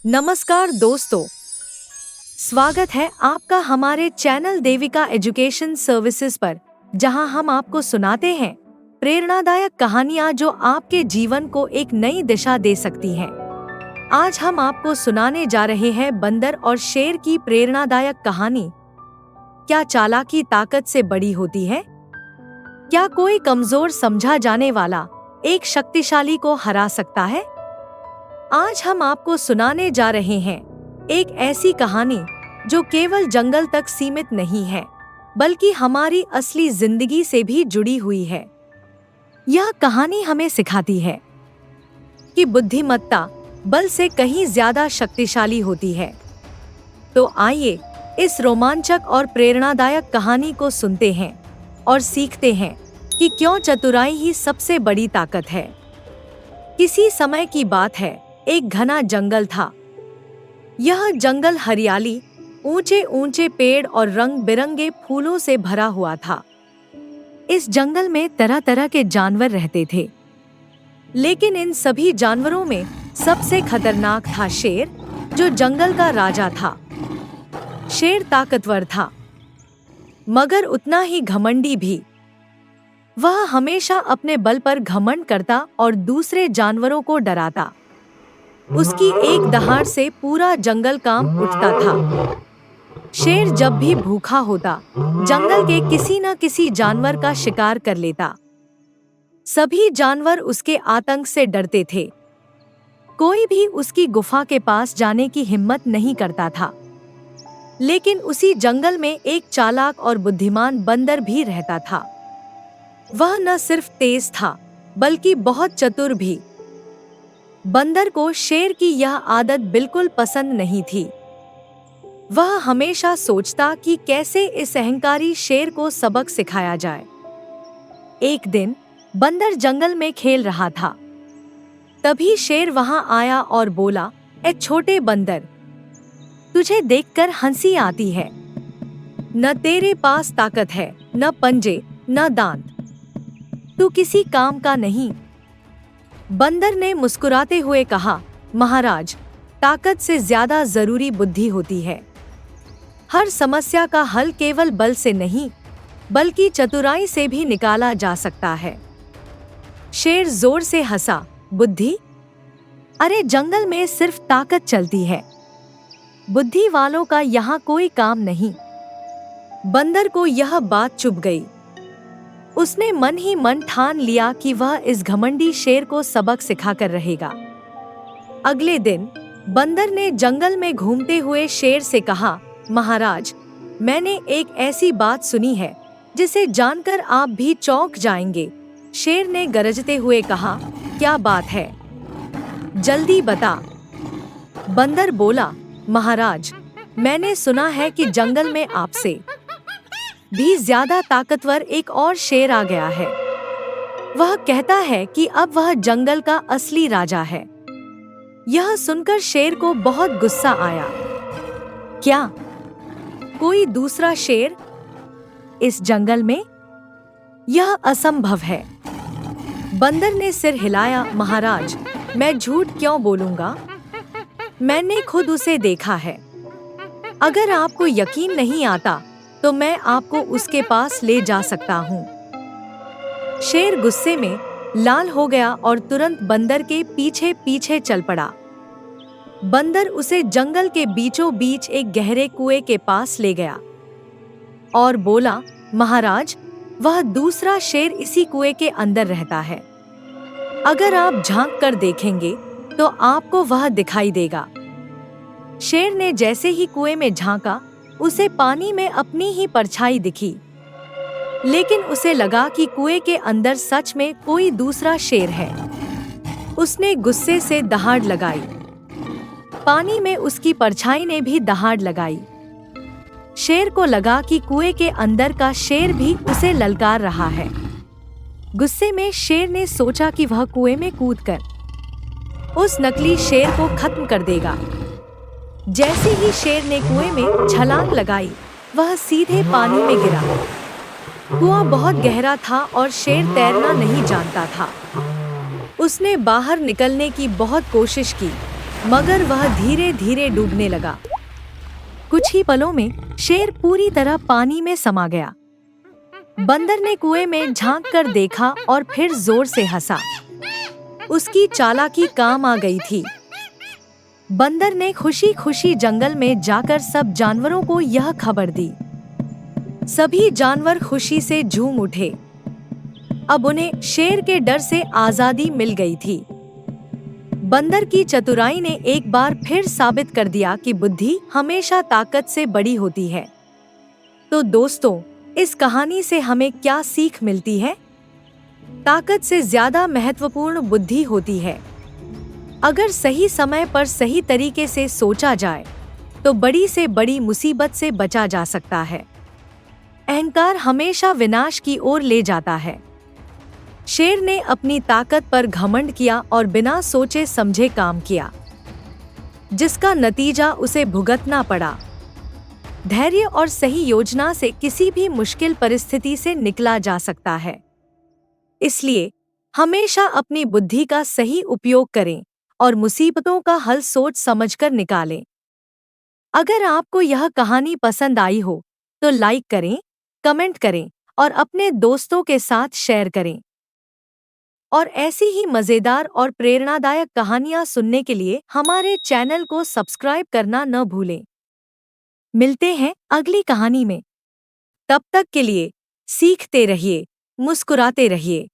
नमस्कार दोस्तों, स्वागत है आपका हमारे चैनल देविका एजुकेशन सर्विसेज पर, जहां हम आपको सुनाते हैं प्रेरणादायक कहानियां जो आपके जीवन को एक नई दिशा दे सकती हैं। आज हम आपको सुनाने जा रहे हैं बंदर और शेर की प्रेरणादायक कहानी। क्या चालाकी ताकत से बड़ी होती है? क्या कोई कमजोर समझा जाने वाला एक शक्तिशाली को हरा सकता है? आज हम आपको सुनाने जा रहे हैं एक ऐसी कहानी जो केवल जंगल तक सीमित नहीं है, बल्कि हमारी असली जिंदगी से भी जुड़ी हुई है। यह कहानी हमें सिखाती है कि बुद्धिमत्ता बल से कहीं ज्यादा शक्तिशाली होती है। तो आइए इस रोमांचक और प्रेरणादायक कहानी को सुनते हैं और सीखते हैं कि क्यों चतुराई ही सबसे बड़ी ताकत है। किसी समय की बात है, एक घना जंगल था। यह जंगल हरियाली, ऊंचे ऊंचे पेड़ और रंग बिरंगे फूलों से भरा हुआ था। इस जंगल में तरह तरह के जानवर रहते थे, लेकिन इन सभी जानवरों में सबसे खतरनाक था शेर, जो जंगल का राजा था। शेर ताकतवर था, मगर उतना ही घमंडी भी। वह हमेशा अपने बल पर घमंड करता और दूसरे जानवरों को डराता। उसकी एक दहाड़ से पूरा जंगल कांप उठता था। शेर जब भी भूखा होता, जंगल के किसी न किसी जानवर का शिकार कर लेता। सभी जानवर उसके आतंक से डरते थे। कोई भी उसकी गुफा के पास जाने की हिम्मत नहीं करता था। लेकिन उसी जंगल में एक चालाक और बुद्धिमान बंदर भी रहता था। वह न सिर्फ तेज था, बल्कि बहुत चतुर भी। बंदर को शेर की यह आदत बिल्कुल पसंद नहीं थी। वह हमेशा सोचता कि कैसे इस अहंकारी शेर को सबक सिखाया जाए। एक दिन बंदर जंगल में खेल रहा था। तभी शेर वहां आया और बोला, ए छोटे बंदर, तुझे देखकर हंसी आती है। न तेरे पास ताकत है, न पंजे, न दांत। तू किसी काम का नहीं। बंदर ने मुस्कुराते हुए कहा, महाराज, ताकत से ज्यादा जरूरी बुद्धि होती है। हर समस्या का हल केवल बल से नहीं, बल्कि चतुराई से भी निकाला जा सकता है। शेर जोर से हंसा, बुद्धि? अरे जंगल में सिर्फ ताकत चलती है, बुद्धि वालों का यहाँ कोई काम नहीं। बंदर को यह बात चुभ गई। उसने मन ही मन ठान लिया कि वह इस घमंडी शेर को सबक सिखाकर रहेगा। अगले दिन बंदर ने जंगल में घूमते हुए शेर से कहा, महाराज, मैंने एक ऐसी बात सुनी है जिसे जानकर आप भी चौंक जाएंगे। शेर ने गरजते हुए कहा, क्या बात है? जल्दी बता। बंदर बोला, महाराज, मैंने सुना है कि जंगल में आपसे भी ज्यादा ताकतवर एक और शेर आ गया है। वह कहता है कि अब वह जंगल का असली राजा है। यह सुनकर शेर को बहुत गुस्सा आया। क्या कोई दूसरा शेर इस जंगल में? यह असंभव है। बंदर ने सिर हिलाया, महाराज, मैं झूठ क्यों बोलूंगा? मैंने खुद उसे देखा है। अगर आपको यकीन नहीं आता तो मैं आपको उसके पास ले जा सकता हूँ। शेर गुस्से में लाल हो गया और तुरंत बंदर के पीछे पीछे चल पड़ा। बंदर उसे जंगल के बीचों बीच एक गहरे कुएं के पास ले गया और बोला, महाराज, वह दूसरा शेर इसी कुएं के अंदर रहता है। अगर आप झांक कर देखेंगे तो आपको वह दिखाई देगा। शेर ने जैसे ही कुएं में झांका, उसे पानी में अपनी ही परछाई दिखी। लेकिन उसे लगा कि कुएं के अंदर सच में कोई दूसरा शेर है। उसने गुस्से से दहाड़ लगाई। पानी में उसकी परछाई ने भी दहाड़ लगाई। शेर को लगा कि कुएं के अंदर का शेर भी उसे ललकार रहा है। गुस्से में शेर ने सोचा कि वह कुएं में कूदकर उस नकली शेर को खत्म कर देगा। जैसे ही शेर ने कुएं में छलांग लगाई, वह सीधे पानी में गिरा। कुआं बहुत गहरा था और शेर तैरना नहीं जानता था। उसने बाहर निकलने की बहुत कोशिश की, मगर वह धीरे धीरे डूबने लगा। कुछ ही पलों में शेर पूरी तरह पानी में समा गया। बंदर ने कुएं में झांक कर देखा और फिर जोर से हंसा। उसकी चालाकी काम आ गई थी। बंदर ने खुशी खुशी जंगल में जाकर सब जानवरों को यह खबर दी। सभी जानवर खुशी से झूम उठे। अब उन्हें शेर के डर से आजादी मिल गई थी। बंदर की चतुराई ने एक बार फिर साबित कर दिया कि बुद्धि हमेशा ताकत से बड़ी होती है। तो दोस्तों, इस कहानी से हमें क्या सीख मिलती है? ताकत से ज्यादा महत्वपूर्ण बुद्धि होती है। अगर सही समय पर सही तरीके से सोचा जाए तो बड़ी से बड़ी मुसीबत से बचा जा सकता है। अहंकार हमेशा विनाश की ओर ले जाता है। शेर ने अपनी ताकत पर घमंड किया और बिना सोचे समझे काम किया, जिसका नतीजा उसे भुगतना पड़ा। धैर्य और सही योजना से किसी भी मुश्किल परिस्थिति से निकला जा सकता है। इसलिए हमेशा अपनी बुद्धि का सही उपयोग करें और मुसीबतों का हल सोच समझकर निकालें। अगर आपको यह कहानी पसंद आई हो तो लाइक करें, कमेंट करें और अपने दोस्तों के साथ शेयर करें। और ऐसी ही मजेदार और प्रेरणादायक कहानियां सुनने के लिए हमारे चैनल को सब्सक्राइब करना न भूलें। मिलते हैं अगली कहानी में। तब तक के लिए सीखते रहिए, मुस्कुराते रहिए।